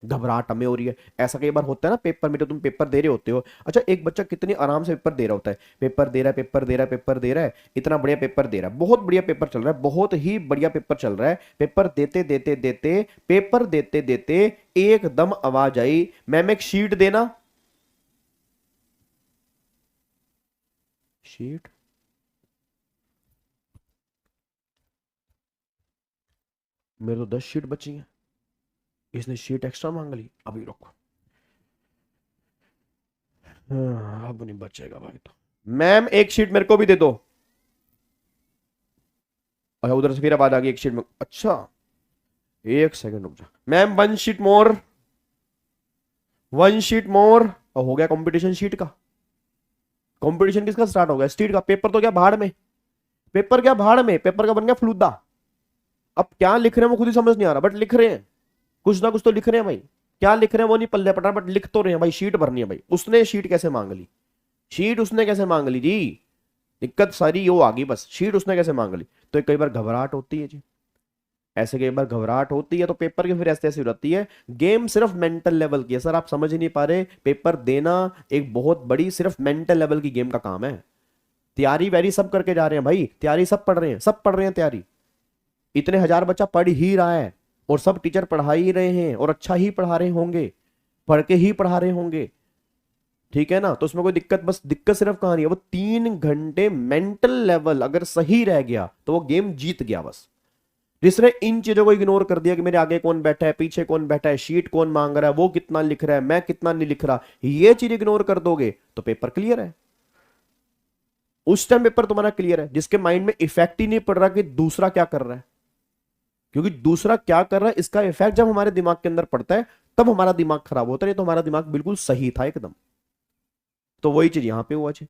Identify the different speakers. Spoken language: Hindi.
Speaker 1: घबराहट हमें हो रही है। ऐसा कई बार होता है ना पेपर में, तो तुम पेपर दे रहे होते हो, अच्छा एक बच्चा कितनी आराम से पेपर दे रहा होता है, पेपर दे रहा है, पेपर दे रहा है, पेपर दे रहा है, इतना बढ़िया पेपर दे रहा है, बहुत बढ़िया पेपर चल रहा है, बहुत ही बढ़िया पेपर चल रहा है, पेपर देते देते देते, पेपर देते देते एकदम आवाज आई, मैम एक शीट देना। शीट? मेरे तो 10 शीट बची हैं, इसने शीट एक्स्ट्रा मांग ली, अभी रुको। हाँ, अब नहीं बचेगा भाई, तो मैम एक शीट मेरे को भी दे दो। अच्छा उधर से फिर आवाज आ गई एक शीट में, अच्छा एक सेकंड रुक जा मैम, 1 शीट मोर, 1 शीट मोर। और हो गया कंपटीशन शीट का। कंपटीशन किसका स्टार्ट हो गया? स्टीट का। पेपर तो क्या भाड़ में, पेपर क्या भाड़ में, पेपर का बन गया फलूदा। अब क्या लिख रहे हैं वो खुद ही समझ नहीं आ रहा, बट लिख रहे हैं, कुछ ना कुछ तो लिख रहे हैं भाई। क्या लिख रहे हैं वो नहीं पल्ले पड़ रहा, बट लिख तो रहे हैं भाई। शीट भरनी है भाई, उसने शीट कैसे मांग ली, शीट उसने कैसे मांग ली जी, दिक्कत सारी यो आ गई बस, शीट उसने कैसे मांग ली। तो कई बार घबराहट होती है जी, ऐसे कई बार घबराहट होती है, तो पेपर की फिर ऐसे ऐसी हो जाती है। गेम सिर्फ मेंटल लेवल की है सर, आप समझ ही नहीं पा रहे, पेपर देना एक बहुत बड़ी सिर्फ मेंटल लेवल की गेम का काम है। तैयारी वैरी सब करके जा रहे हैं भाई, तैयारी सब पढ़ रहे हैं, सब पढ़ रहे हैं तैयारी, इतने हजार बच्चा पढ़ ही रहा है, और सब टीचर पढ़ा ही रहे हैं, और अच्छा ही पढ़ा रहे होंगे, पढ़ के ही पढ़ा रहे होंगे, ठीक है ना। तो उसमें कोई दिक्कत, बस दिक्कत सिर्फ कहां नहीं है, वो 3 घंटे मेंटल लेवल अगर सही रह गया तो वो गेम जीत गया बस। जिसने इन चीजों को इग्नोर कर दिया कि मेरे आगे कौन बैठा है, पीछे कौन बैठा है, शीट कौन मांग रहा है, वो कितना लिख रहा है, मैं कितना नहीं लिख रहा, ये चीज इग्नोर कर दोगे तो पेपर क्लियर है। उस टाइम पेपर तुम्हारा क्लियर है जिसके माइंड में इफेक्ट ही नहीं पड़ रहा कि दूसरा क्या कर रहा है, क्योंकि दूसरा क्या कर रहा है इसका इफेक्ट जब हमारे दिमाग के अंदर पड़ता है तब हमारा दिमाग खराब होता है, नहीं तो हमारा दिमाग बिल्कुल सही था एकदम। तो वही चीज यहां पे हुआ।